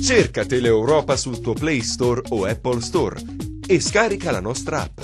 Cerca Teleeuropa sul tuo Play Store o Apple Store e scarica la nostra app.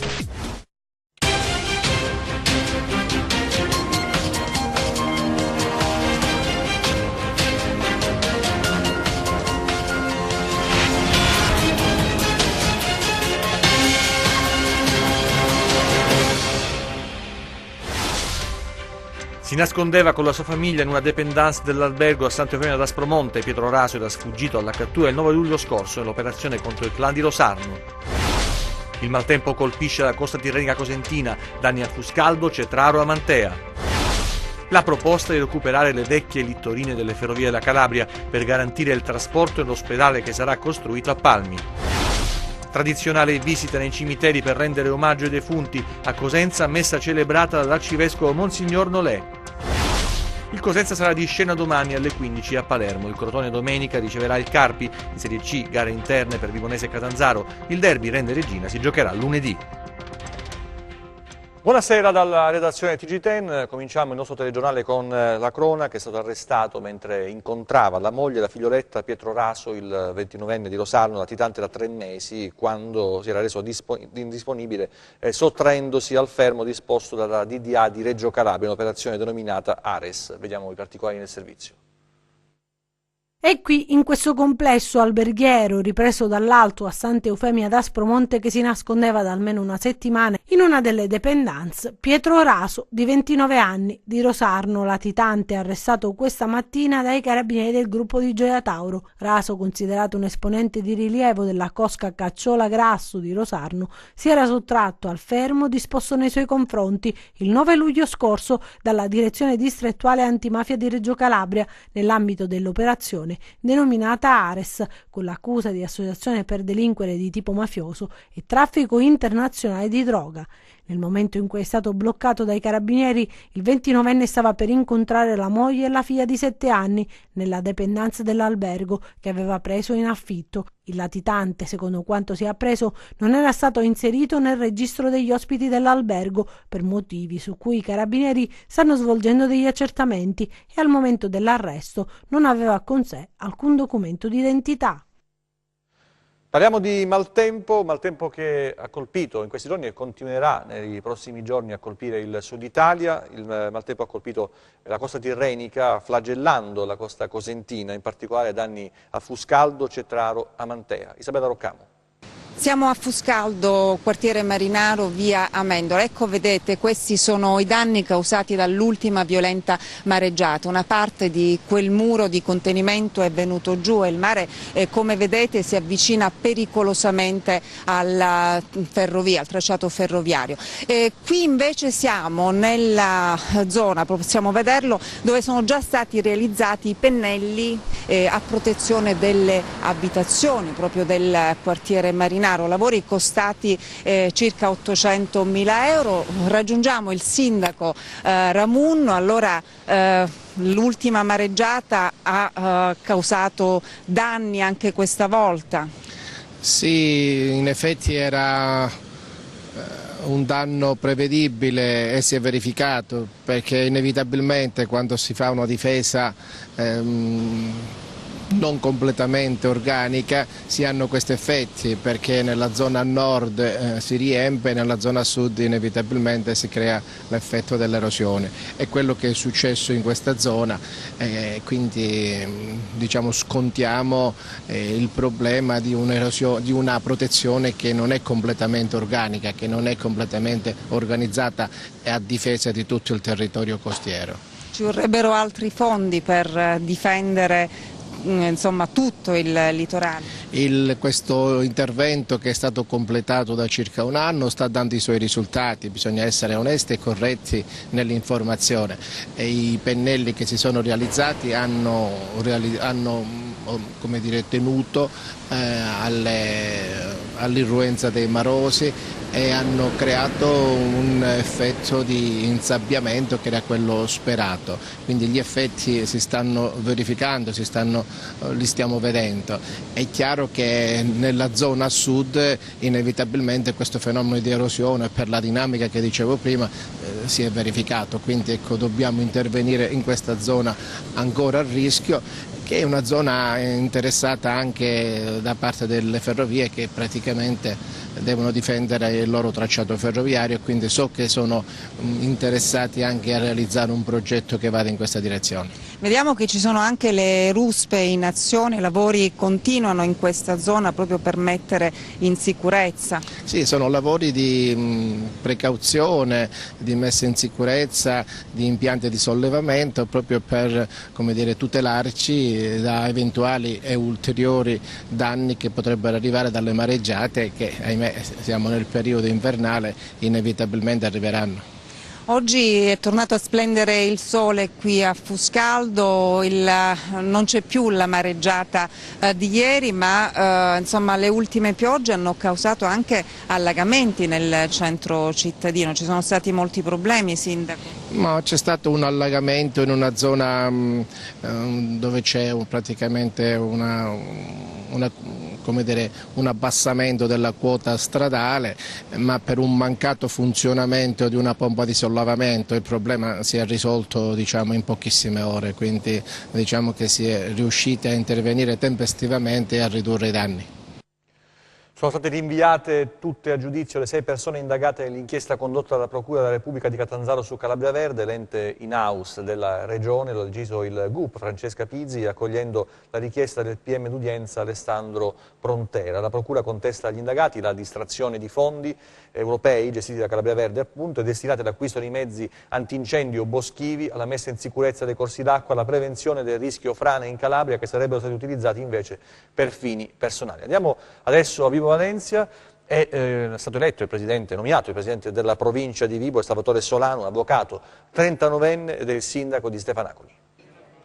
Si nascondeva con la sua famiglia in una dépendance dell'albergo a Sant'Eufemia d'Aspromonte. Pietro Raso era sfuggito alla cattura il 9 luglio scorso nell'operazione contro il clan di Rosarno. Il maltempo colpisce la costa tirrenica cosentina, danni a Fuscaldo, Cetraro e Amantea. La proposta è di recuperare le vecchie littorine delle ferrovie della Calabria per garantire il trasporto e l'ospedale che sarà costruito a Palmi. Tradizionale visita nei cimiteri per rendere omaggio ai defunti. A Cosenza, messa celebrata dall'arcivescovo Monsignor Nolè. Il Cosenza sarà di scena domani alle 15 a Palermo. Il Crotone domenica riceverà il Carpi. In Serie C, gare interne per Vibonese e Catanzaro. Il derby Rende Regina si giocherà lunedì. Buonasera dalla redazione TG10, cominciamo il nostro telegiornale con la cronaca. Che è stato arrestato mentre incontrava la moglie e la figlioletta Pietro Raso, il 29enne di Rosarno, latitante da 3 mesi, quando si era reso indisponibile, sottraendosi al fermo disposto dalla DDA di Reggio Calabria, un'operazione denominata Ares. Vediamo i particolari nel servizio. È qui, in questo complesso alberghiero ripreso dall'alto a Sant'Eufemia d'Aspromonte, che si nascondeva da almeno una settimana in una delle dépendance, Pietro Raso, di 29 anni, di Rosarno, latitante, arrestato questa mattina dai carabinieri del gruppo di Gioia Tauro. Raso, considerato un esponente di rilievo della cosca Cacciola Grasso di Rosarno, si era sottratto al fermo disposto nei suoi confronti il 9 luglio scorso dalla Direzione Distrettuale Antimafia di Reggio Calabria nell'ambito dell'operazione denominata Ares, con l'accusa di associazione per delinquere di tipo mafioso e traffico internazionale di droga. Nel momento in cui è stato bloccato dai carabinieri, il 29enne stava per incontrare la moglie e la figlia di 7 anni nella dépendance dell'albergo che aveva preso in affitto. Il latitante, secondo quanto si è appreso, non era stato inserito nel registro degli ospiti dell'albergo per motivi su cui i carabinieri stanno svolgendo degli accertamenti e al momento dell'arresto non aveva con sé alcun documento di identità. Parliamo di maltempo che ha colpito in questi giorni e continuerà nei prossimi giorni a colpire il sud Italia. Il maltempo ha colpito la costa tirrenica, flagellando la costa cosentina, in particolare danni a Fuscaldo, Cetraro, Amantea. Isabella Roccamo. Siamo a Fuscaldo, quartiere Marinaro, via Amendola. Ecco, vedete, questi sono i danni causati dall'ultima violenta mareggiata. Una parte di quel muro di contenimento è venuto giù e il mare, come vedete, si avvicina pericolosamente alla ferrovia, al tracciato ferroviario. Qui invece siamo nella zona, possiamo vederlo, dove sono già stati realizzati i pennelli a protezione delle abitazioni proprio del quartiere Marinaro. Lavori costati circa 800.000 euro. Raggiungiamo il sindaco Ramunno. Allora, l'ultima mareggiata ha causato danni anche questa volta? Sì, in effetti era un danno prevedibile e si è verificato, perché inevitabilmente quando si fa una difesa non completamente organica si hanno questi effetti, perché nella zona nord si riempie, nella zona sud inevitabilmente si crea l'effetto dell'erosione. È quello che è successo in questa zona, quindi diciamo, scontiamo il problema di una protezione che non è completamente organica, che non è completamente organizzata a difesa di tutto il territorio costiero. Ci vorrebbero altri fondi per difendere insomma tutto il litorale? Questo intervento, che è stato completato da circa un anno, sta dando i suoi risultati. Bisogna essere onesti e corretti nell'informazione. I pennelli che si sono realizzati hanno come dire, tenuto all'irruenza dei marosi e hanno creato un effetto di insabbiamento che era quello sperato. Quindi gli effetti si stanno verificando, li stiamo vedendo. È chiaro che nella zona sud inevitabilmente questo fenomeno di erosione, per la dinamica che dicevo prima, si è verificato, quindi ecco, dobbiamo intervenire in questa zona ancora a rischio, che è una zona interessata anche da parte delle ferrovie che praticamente devono difendere il loro tracciato ferroviario, e quindi so che sono interessati anche a realizzare un progetto che vada in questa direzione. Vediamo che ci sono anche le ruspe in azione, i lavori continuano in questa zona proprio per mettere in sicurezza. Sì, sono lavori di precauzione, di messa in sicurezza, di impianti di sollevamento, proprio per, come dire, tutelarci da eventuali e ulteriori danni che potrebbero arrivare dalle mareggiate che, ahimè, siamo nel periodo invernale, inevitabilmente arriveranno. Oggi è tornato a splendere il sole qui a Fuscaldo, non c'è più la mareggiata di ieri, ma insomma, le ultime piogge hanno causato anche allagamenti nel centro cittadino. Ci sono stati molti problemi, Sindaco? No, c'è stato un allagamento in una zona dove c'è praticamente un abbassamento della quota stradale, ma per un mancato funzionamento di una pompa di sollevamento il problema si è risolto, diciamo, in pochissime ore, quindi diciamo che si è riusciti a intervenire tempestivamente e a ridurre i danni. Sono state rinviate tutte a giudizio le 6 persone indagate nell'inchiesta condotta dalla Procura della Repubblica di Catanzaro su Calabria Verde, l'ente in-house della Regione, lo ha deciso il GUP Francesca Pizzi, accogliendo la richiesta del PM d'udienza Alessandro Prontera. La Procura contesta agli indagati la distrazione di fondi europei gestiti da Calabria Verde, appunto, e destinati all'acquisto di mezzi antincendio boschivi, alla messa in sicurezza dei corsi d'acqua, alla prevenzione del rischio frane in Calabria, che sarebbero stati utilizzati invece per fini personali. Andiamo adesso a Vibo Valentia. È stato eletto nominato il presidente della provincia di Vibo, Salvatore Solano, un avvocato 39enne ed è il sindaco di Stefanacoli.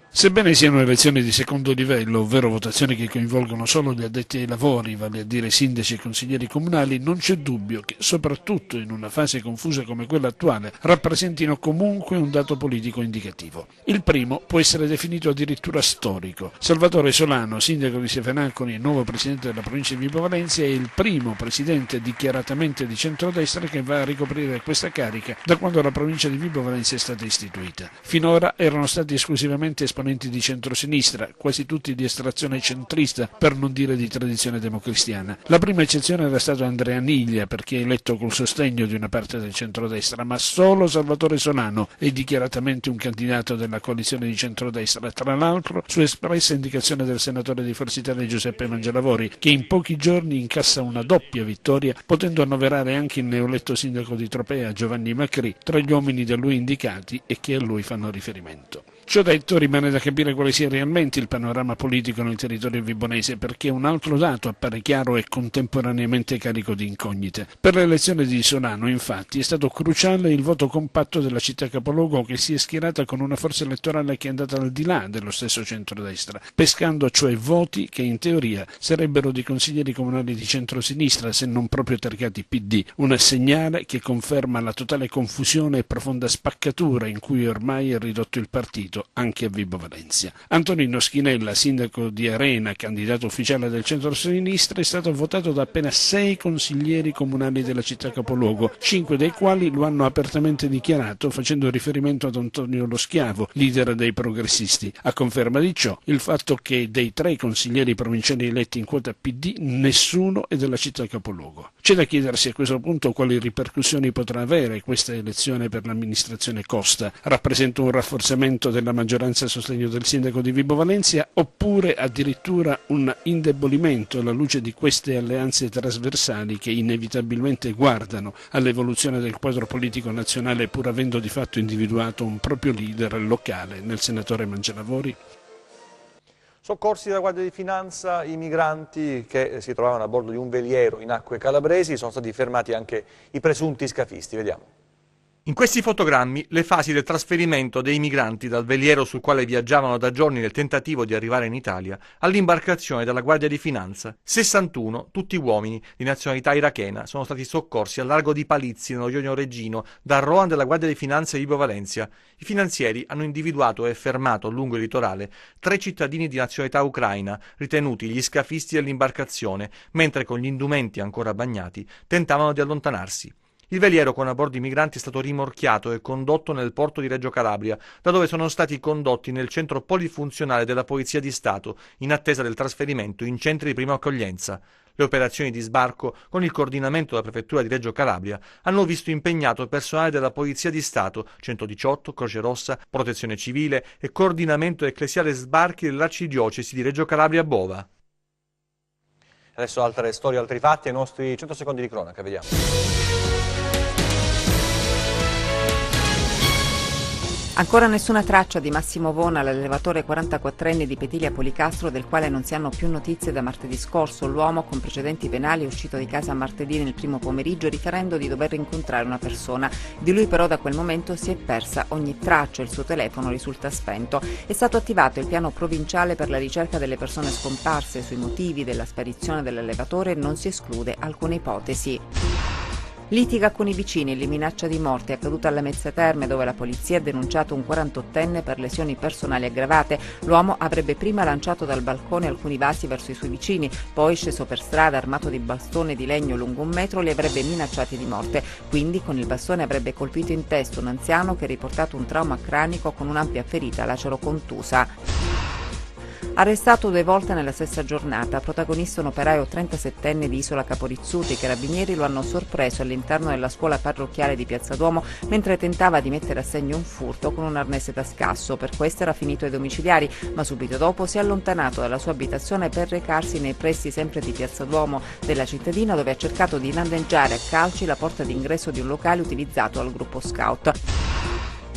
Sebbene siano elezioni di secondo livello, ovvero votazioni che coinvolgono solo gli addetti ai lavori, vale a dire sindaci e consiglieri comunali, non c'è dubbio che, soprattutto in una fase confusa come quella attuale, rappresentino comunque un dato politico indicativo. Il primo può essere definito addirittura storico. Salvatore Solano, sindaco di Stefanacoli e nuovo presidente della provincia di Vibo Valentia, è il primo presidente dichiaratamente di centrodestra che va a ricoprire questa carica da quando la provincia di Vibo Valentia è stata istituita. Finora erano stati esclusivamente esponenti di centrosinistra, quasi tutti di estrazione centrista, per non dire di tradizione democristiana. La prima eccezione era stato Andrea Niglia, perché eletto col sostegno di una parte del centrodestra, ma solo Salvatore Solano è dichiaratamente un candidato della coalizione di centrodestra, tra l'altro su espressa indicazione del senatore di Forza Italia Giuseppe Mangialavori, che in pochi giorni incassa una doppia vittoria, potendo annoverare anche il neoeletto sindaco di Tropea Giovanni Macri tra gli uomini da lui indicati e che a lui fanno riferimento. Ciò detto, rimane da capire quale sia realmente il panorama politico nel territorio vibonese, perché un altro dato appare chiaro e contemporaneamente carico di incognite. Per l'elezione di Solano, infatti, è stato cruciale il voto compatto della città capoluogo, che si è schierata con una forza elettorale che è andata al di là dello stesso centrodestra, pescando cioè voti che in teoria sarebbero di consiglieri comunali di centrosinistra, se non proprio targati PD, un segnale che conferma la totale confusione e profonda spaccatura in cui ormai è ridotto il partito, anche a Vibo Valentia. Antonino Schinella, sindaco di Arena, candidato ufficiale del centro-sinistra, è stato votato da appena 6 consiglieri comunali della città capoluogo, 5 dei quali lo hanno apertamente dichiarato, facendo riferimento ad Antonio Lo Schiavo, leader dei progressisti. A conferma di ciò, il fatto che dei 3 consiglieri provinciali eletti in quota PD, nessuno è della città capoluogo. C'è da chiedersi a questo punto quali ripercussioni potrà avere questa elezione per l'amministrazione Costa. Rappresenta un rafforzamento della maggioranza a sostegno del sindaco di Vibo Valentia, oppure addirittura un indebolimento alla luce di queste alleanze trasversali che inevitabilmente guardano all'evoluzione del quadro politico nazionale, pur avendo di fatto individuato un proprio leader locale nel senatore Mangialavori? Soccorsi dalla Guardia di Finanza, i migranti che si trovavano a bordo di un veliero in acque calabresi, sono stati fermati anche i presunti scafisti. Vediamo. In questi fotogrammi le fasi del trasferimento dei migranti dal veliero sul quale viaggiavano da giorni nel tentativo di arrivare in Italia all'imbarcazione della Guardia di Finanza. 61, tutti uomini di nazionalità irachena, sono stati soccorsi al largo di Palizzi, nello Ionio Reggino, dal Roan della Guardia di Finanza di Vibo Valentia. I finanzieri hanno individuato e fermato lungo il litorale 3 cittadini di nazionalità ucraina, ritenuti gli scafisti dell'imbarcazione, mentre con gli indumenti ancora bagnati tentavano di allontanarsi. Il veliero con a bordo i migranti è stato rimorchiato e condotto nel porto di Reggio Calabria, da dove sono stati condotti nel centro polifunzionale della Polizia di Stato, in attesa del trasferimento in centri di prima accoglienza. Le operazioni di sbarco, con il coordinamento della Prefettura di Reggio Calabria, hanno visto impegnato personale della Polizia di Stato, 118, Croce Rossa, Protezione Civile e Coordinamento Ecclesiale Sbarchi dell'Arcidiocesi di Reggio Calabria Bova. Adesso altre storie, altri fatti, ai nostri 100 secondi di cronaca, vediamo. Ancora nessuna traccia di Massimo Vona, l'allevatore 44enne di Petilia Policastro, del quale non si hanno più notizie da martedì scorso. L'uomo, con precedenti penali, è uscito di casa martedì nel primo pomeriggio riferendo di dover incontrare una persona. Di lui però da quel momento si è persa ogni traccia, il suo telefono risulta spento. È stato attivato il piano provinciale per la ricerca delle persone scomparse. Sui motivi della sparizione dell'allevatore non si esclude alcuna ipotesi. Litiga con i vicini e li minaccia di morte. È accaduta alla Mezzia Terme, dove la polizia ha denunciato un 48enne per lesioni personali aggravate. L'uomo avrebbe prima lanciato dal balcone alcuni vasi verso i suoi vicini, poi sceso per strada armato di bastone di legno lungo 1 metro li avrebbe minacciati di morte. Quindi con il bastone avrebbe colpito in testa un anziano che ha riportato un trauma cranico con un'ampia ferita lacero-contusa. Arrestato 2 volte nella stessa giornata, protagonista un operaio 37enne di Isola Caporizzuti. I carabinieri lo hanno sorpreso all'interno della scuola parrocchiale di Piazza Duomo mentre tentava di mettere a segno un furto con un arnese da scasso. Per questo era finito ai domiciliari, ma subito dopo si è allontanato dalla sua abitazione per recarsi nei pressi sempre di Piazza Duomo della cittadina, dove ha cercato di danneggiare a calci la porta d'ingresso di un locale utilizzato dal gruppo scout.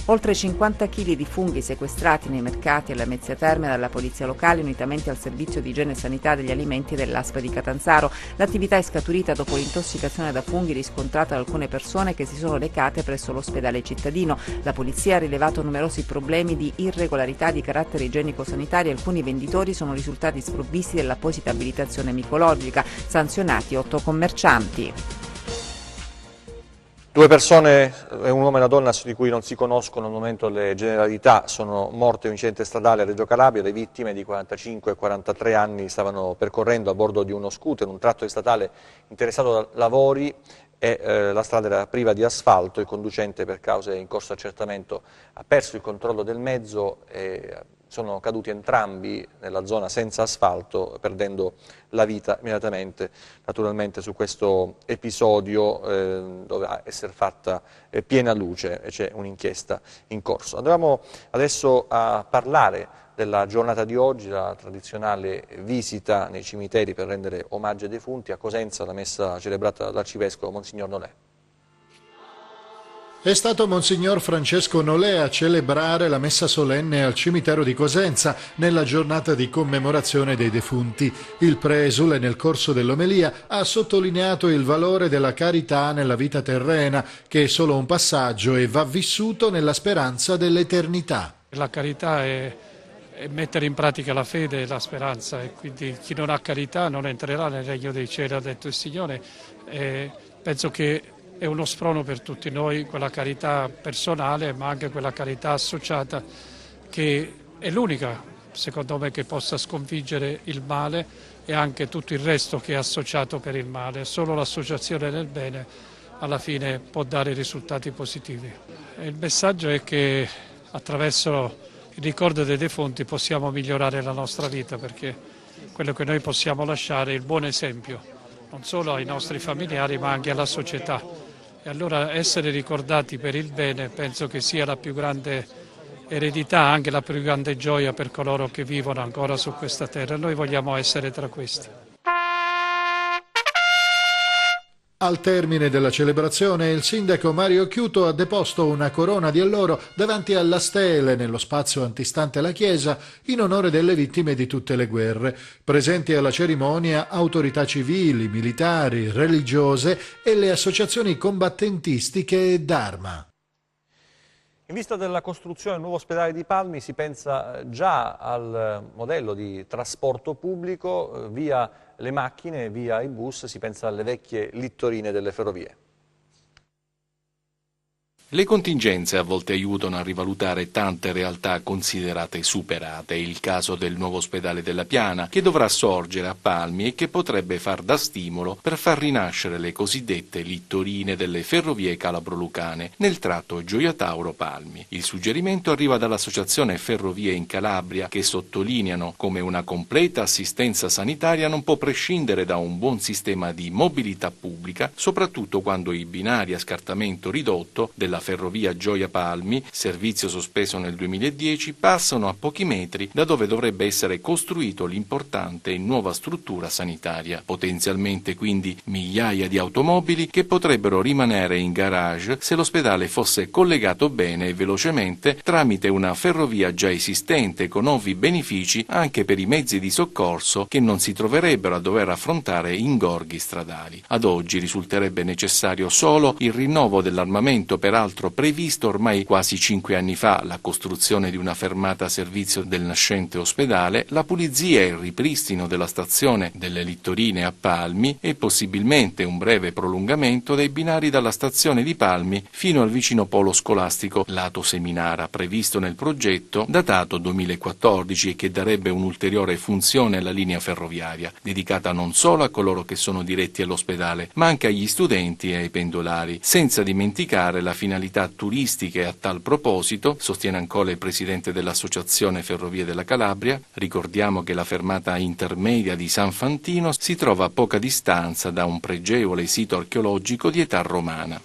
Oltre 50 kg di funghi sequestrati nei mercati alla Mezzia Terme dalla polizia locale unitamente al servizio di igiene e sanità degli alimenti dell'ASP di Catanzaro. L'attività è scaturita dopo l'intossicazione da funghi riscontrata da alcune persone che si sono recate presso l'ospedale cittadino. La polizia ha rilevato numerosi problemi di irregolarità di carattere igienico-sanitario. Alcuni venditori sono risultati sprovvisti dell'apposita abilitazione micologica, sanzionati 8 commercianti. 2 persone, un uomo e una donna di cui non si conoscono al momento le generalità, sono morte in un incidente stradale a Reggio Calabria. Le vittime di 45 e 43 anni stavano percorrendo a bordo di uno scooter, un tratto statale interessato da lavori e la strada era priva di asfalto. Il conducente, per cause in corso di accertamento, ha perso il controllo del mezzo e sono caduti entrambi nella zona senza asfalto, perdendo la vita immediatamente. Naturalmente su questo episodio dovrà essere fatta piena luce e c'è un'inchiesta in corso. Andiamo adesso a parlare della giornata di oggi, la tradizionale visita nei cimiteri per rendere omaggio ai defunti. A Cosenza la messa celebrata dall'arcivescovo Monsignor Nolè. È stato Monsignor Francesco Nolè a celebrare la messa solenne al cimitero di Cosenza nella giornata di commemorazione dei defunti. Il presule, nel corso dell'omelia, ha sottolineato il valore della carità nella vita terrena, che è solo un passaggio e va vissuto nella speranza dell'eternità. La carità è mettere in pratica la fede e la speranza, e quindi chi non ha carità non entrerà nel regno dei cieli, ha detto il Signore. Penso che è uno sprono per tutti noi, quella carità personale, ma anche quella carità associata, che è l'unica, secondo me, che possa sconfiggere il male e anche tutto il resto che è associato per il male. Solo l'associazione del bene alla fine può dare risultati positivi. E il messaggio è che attraverso il ricordo dei defunti possiamo migliorare la nostra vita, perché quello che noi possiamo lasciare è il buon esempio, non solo ai nostri familiari ma anche alla società. E allora essere ricordati per il bene penso che sia la più grande eredità, anche la più grande gioia per coloro che vivono ancora su questa terra. Noi vogliamo essere tra questi. Al termine della celebrazione il sindaco Mario Chiuto ha deposto una corona di alloro davanti alla stele nello spazio antistante la chiesa in onore delle vittime di tutte le guerre. Presenti alla cerimonia autorità civili, militari, religiose e le associazioni combattentistiche d'Arma. In vista della costruzione del nuovo ospedale di Palmi si pensa già al modello di trasporto pubblico, via le macchine, via i bus, si pensa alle vecchie littorine delle ferrovie. Le contingenze a volte aiutano a rivalutare tante realtà considerate superate. Il caso del nuovo ospedale della Piana, che dovrà sorgere a Palmi e che potrebbe far da stimolo per far rinascere le cosiddette littorine delle ferrovie calabro-lucane nel tratto Gioia Tauro-Palmi. Il suggerimento arriva dall'Associazione Ferrovie in Calabria, che sottolineano come una completa assistenza sanitaria non può prescindere da un buon sistema di mobilità pubblica, soprattutto quando i binari a scartamento ridotto della ferrovia Gioia Palmi, servizio sospeso nel 2010, passano a pochi metri da dove dovrebbe essere costruito l'importante e nuova struttura sanitaria. Potenzialmente quindi migliaia di automobili che potrebbero rimanere in garage se l'ospedale fosse collegato bene e velocemente tramite una ferrovia già esistente con ovvi benefici anche per i mezzi di soccorso che non si troverebbero a dover affrontare ingorghi stradali. Ad oggi risulterebbe necessario solo il rinnovo dell'armamento, peraltro previsto ormai quasi 5 anni fa, la costruzione di una fermata a servizio del nascente ospedale, la pulizia e il ripristino della stazione delle Littorine a Palmi e possibilmente un breve prolungamento dei binari dalla stazione di Palmi fino al vicino polo scolastico lato Seminara, previsto nel progetto datato 2014 e che darebbe un'ulteriore funzione alla linea ferroviaria, dedicata non solo a coloro che sono diretti all'ospedale, ma anche agli studenti e ai pendolari, senza dimenticare la finalità turistiche. A tal proposito, sostiene ancora il presidente dell'Associazione Ferrovie della Calabria, ricordiamo che la fermata intermedia di San Fantino si trova a poca distanza da un pregevole sito archeologico di età romana.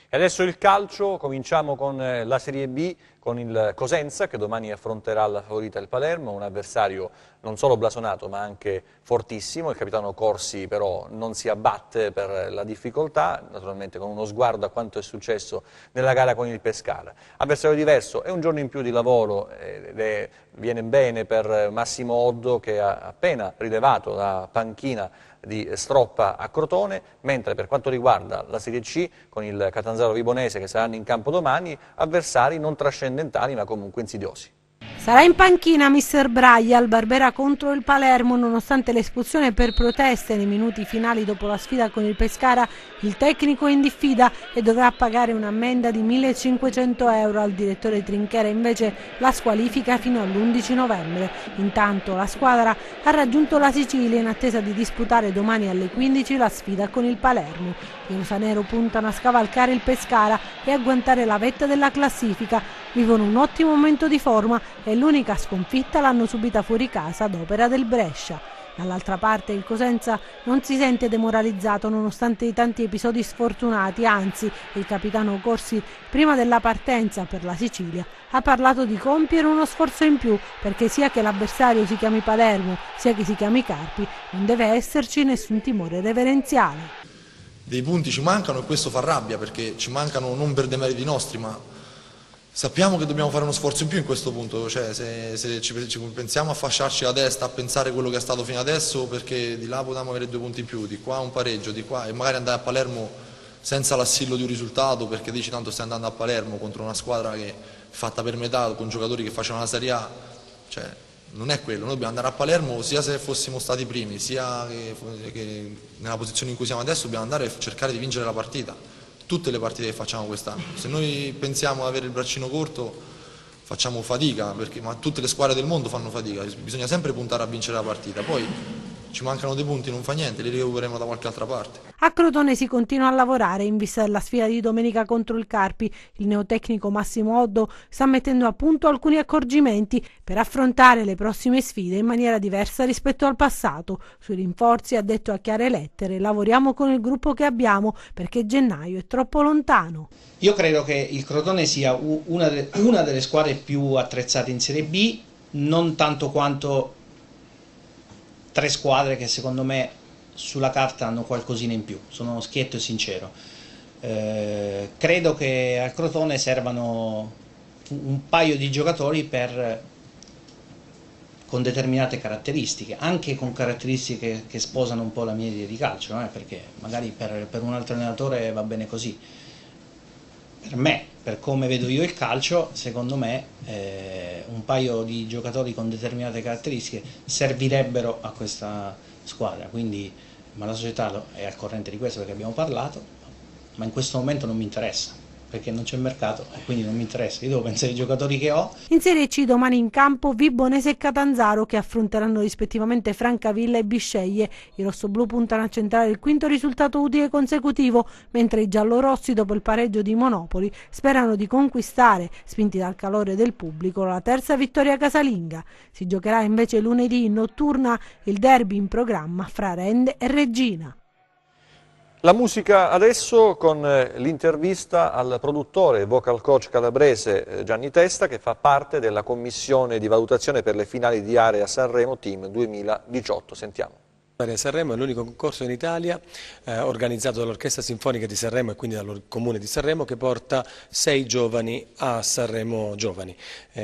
E adesso il calcio, cominciamo con la Serie B, con il Cosenza che domani affronterà la favorita il Palermo, un avversario non solo blasonato ma anche fortissimo. Il capitano Corsi però non si abbatte per la difficoltà, naturalmente con uno sguardo a quanto è successo nella gara con il Pescara. Avversario diverso, è un giorno in più di lavoro ed viene bene per Massimo Oddo che ha appena rilevato la panchina di Stroppa a Crotone, mentre per quanto riguarda la Serie C con il Catanzaro Vibonese che saranno in campo domani, avversari non trascendentali ma comunque insidiosi. Sarà in panchina mister Braglia al Barbera contro il Palermo, nonostante l'espulsione per proteste nei minuti finali dopo la sfida con il Pescara. Il tecnico è in diffida e dovrà pagare un'ammenda di 1.500 euro al direttore Trinchera, invece la squalifica fino all'11 novembre. Intanto la squadra ha raggiunto la Sicilia in attesa di disputare domani alle 15 la sfida con il Palermo. I rosanero puntano a scavalcare il Pescara e agguantare la vetta della classifica. Vivono un ottimo momento di forma e l'unica sconfitta l'hanno subita fuori casa ad opera del Brescia. Dall'altra parte il Cosenza non si sente demoralizzato nonostante i tanti episodi sfortunati, anzi il capitano Corsi prima della partenza per la Sicilia ha parlato di compiere uno sforzo in più perché sia che l'avversario si chiami Palermo sia che si chiami Carpi non deve esserci nessun timore reverenziale. Dei punti ci mancano e questo fa rabbia perché ci mancano non per demeriti nostri ma sappiamo che dobbiamo fare uno sforzo in più in questo punto, cioè se ci pensiamo a fasciarci la testa, a pensare quello che è stato fino adesso, perché di là potevamo avere 2 punti in più, di qua un pareggio, di qua e magari andare a Palermo senza l'assillo di un risultato perché dici tanto stai andando a Palermo contro una squadra che è fatta per metà con giocatori che facevano la Serie A, cioè non è quello, noi dobbiamo andare a Palermo sia se fossimo stati primi, sia che nella posizione in cui siamo adesso dobbiamo andare a cercare di vincere la partita. Tutte le partite che facciamo quest'anno. Se noi pensiamo ad avere il braccino corto facciamo fatica, ma tutte le squadre del mondo fanno fatica, bisogna sempre puntare a vincere la partita, poi ci mancano dei punti, non fa niente, li recupereremo da qualche altra parte. A Crotone si continua a lavorare in vista della sfida di domenica contro il Carpi. Il neotecnico Massimo Oddo sta mettendo a punto alcuni accorgimenti per affrontare le prossime sfide in maniera diversa rispetto al passato. Sui rinforzi ha detto a chiare lettere: lavoriamo con il gruppo che abbiamo perché gennaio è troppo lontano. Io credo che il Crotone sia una delle squadre più attrezzate in Serie B, non tanto quanto 3 squadre che secondo me sulla carta hanno qualcosina in più, sono schietto e sincero. Credo che al Crotone servano un paio di giocatori con determinate caratteristiche, anche con caratteristiche che sposano un po' la mia idea di calcio, perché magari per un altro allenatore va bene così. Per me, per come vedo io il calcio, secondo me un paio di giocatori con determinate caratteristiche servirebbero a questa squadra, ma la società è al corrente di questo perché abbiamo parlato, ma in questo momento non mi interessa. perché non c'è mercato e quindi non mi interessa, io devo pensare ai giocatori che ho. In Serie C domani in campo Vibonese e Catanzaro che affronteranno rispettivamente Francavilla e Bisceglie. I rossoblù puntano a centrare il quinto risultato utile consecutivo, mentre i giallorossi dopo il pareggio di Monopoli sperano di conquistare, spinti dal calore del pubblico, la terza vittoria casalinga. Si giocherà invece lunedì in notturna il derby in programma fra Rende e Reggina. La musica adesso con l'intervista al produttore e vocal coach calabrese Gianni Testa, che fa parte della commissione di valutazione per le finali di Area Sanremo Team 2018. Sentiamo. Area Sanremo è l'unico concorso in Italia organizzato dall'Orchestra Sinfonica di Sanremo e quindi dal Comune di Sanremo che porta 6 giovani a Sanremo Giovani.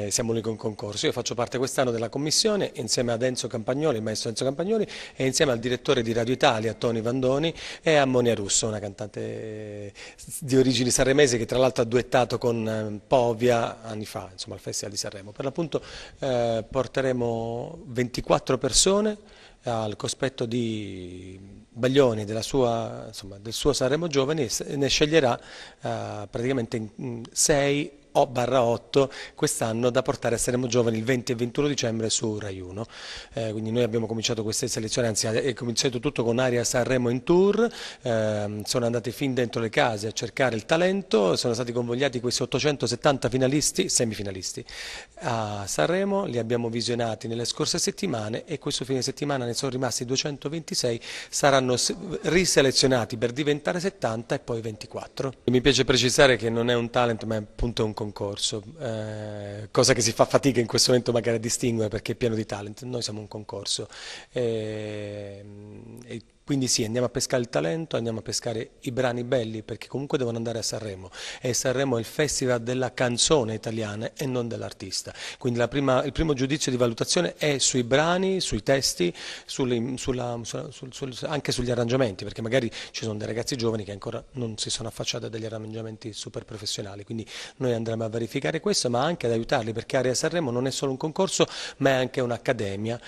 Siamo l'unico in concorso. Io faccio parte quest'anno della commissione insieme ad Enzo Campagnoli, il maestro Enzo Campagnoli, e insieme al direttore di Radio Italia, Toni Vandoni, e a Monia Russo, una cantante di origini sanremesi che tra l'altro ha duettato con Povia anni fa, insomma, al Festival di Sanremo. Per l'appunto porteremo 24 persone al cospetto di Baglioni, del suo Sanremo Giovani, e ne sceglierà praticamente 6/8 quest'anno da portare a Sanremo Giovani il 20 e 21 dicembre su Rai 1. Quindi noi abbiamo cominciato queste selezioni, anzi è cominciato tutto con Area Sanremo in tour, sono andati fin dentro le case a cercare il talento, sono stati convogliati questi 870 semifinalisti a Sanremo, li abbiamo visionati nelle scorse settimane e questo fine settimana ne sono rimasti 226, saranno riselezionati per diventare 70 e poi 24. Mi piace precisare che non è un talent ma è appunto un concorso, cosa che si fa fatica in questo momento magari a distinguere perché è pieno di talent. Noi siamo un concorso e quindi sì, andiamo a pescare il talento, andiamo a pescare i brani belli perché comunque devono andare a Sanremo e Sanremo è il festival della canzone italiana e non dell'artista, quindi il primo giudizio di valutazione è sui brani, sui testi, anche sugli arrangiamenti, perché magari ci sono dei ragazzi giovani che ancora non si sono affacciati a degli arrangiamenti super professionali, quindi noi andremo a verificare questo ma anche ad aiutarli, perché Area Sanremo non è solo un concorso ma è anche un'accademia,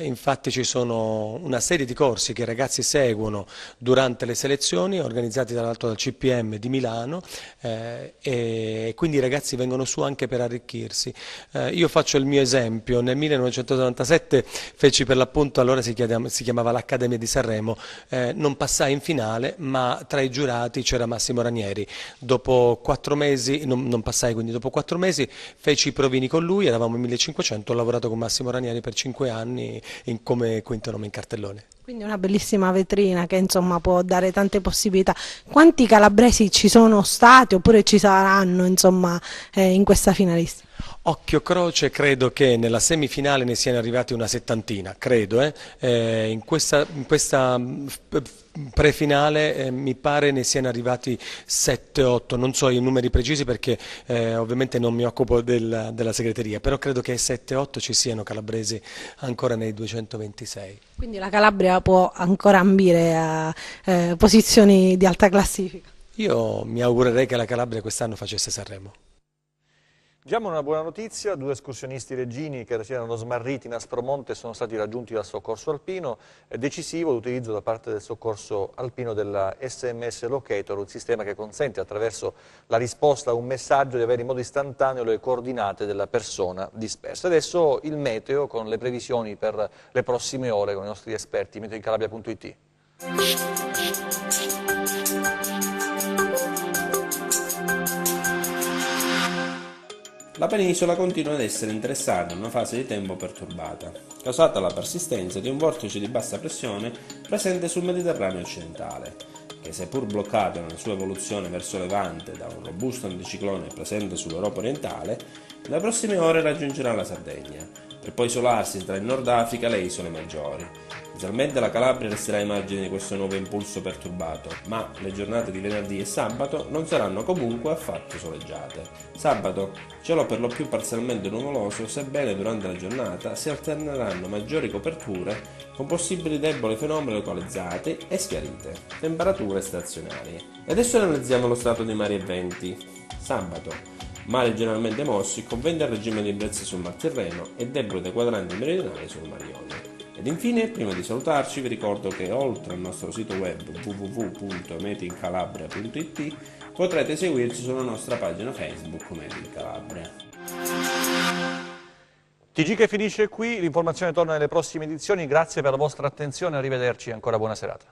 infatti ci sono una serie di corsi che i ragazzi seguono durante le selezioni organizzati tra l'altro dal CPM di Milano e quindi i ragazzi vengono su anche per arricchirsi. Io faccio il mio esempio, nel 1997 feci per l'appunto, allora si chiamava l'Accademia di Sanremo, non passai in finale ma tra i giurati c'era Massimo Ranieri, dopo 4 mesi, non passai, quindi dopo 4 mesi feci i provini con lui, eravamo in 1500, ho lavorato con Massimo Ranieri per 5 anni come quinto nome in cartellone. Quindi una bellissima vetrina che insomma può dare tante possibilità. Quanti calabresi ci sono stati oppure ci saranno insomma in questa finalista? Occhio croce, credo che nella semifinale ne siano arrivati una 70, credo. In questa prefinale mi pare ne siano arrivati 7-8, non so i numeri precisi perché ovviamente non mi occupo della segreteria, però credo che 7-8 ci siano calabresi ancora nei 226. Quindi la Calabria può ancora ambire a posizioni di alta classifica? Io mi augurerei che la Calabria quest'anno facesse Sanremo. Diamo una buona notizia: 2 escursionisti reggini che si erano smarriti in Aspromonte sono stati raggiunti dal soccorso alpino. È decisivo l'utilizzo da parte del soccorso alpino della SMS Locator, un sistema che consente attraverso la risposta a un messaggio di avere in modo istantaneo le coordinate della persona dispersa. Adesso il meteo con le previsioni per le prossime ore con i nostri esperti, meteoincalabria.it. La penisola continua ad essere interessata da una fase di tempo perturbata, causata dalla persistenza di un vortice di bassa pressione presente sul Mediterraneo occidentale, che seppur bloccato nella sua evoluzione verso levante da un robusto anticiclone presente sull'Europa orientale, nelle prossime ore raggiungerà la Sardegna, per poi isolarsi tra il Nord Africa e le isole maggiori. Inizialmente la Calabria resterà ai margini di questo nuovo impulso perturbato, ma le giornate di venerdì e sabato non saranno comunque affatto soleggiate. Sabato, cielo per lo più parzialmente nuvoloso, sebbene durante la giornata si alterneranno maggiori coperture con possibili deboli fenomeni localizzati e schiarite, temperature stazionarie. E adesso analizziamo lo stato di mari e venti. Sabato, mari generalmente mossi con venti a regime di brezza sul Mar Tirreno e deboli dai quadranti meridionali sul Mar Ionio. Ed infine, prima di salutarci, vi ricordo che oltre al nostro sito web www.meteoincalabria.it Potrete seguirci sulla nostra pagina Facebook Made in Calabria. TG che finisce qui, l'informazione torna nelle prossime edizioni, grazie per la vostra attenzione, arrivederci e ancora buona serata.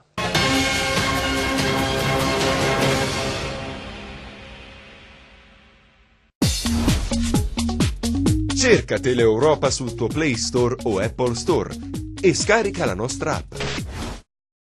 Cerca Teleeuropa sul tuo Play Store o Apple Store e scarica la nostra app.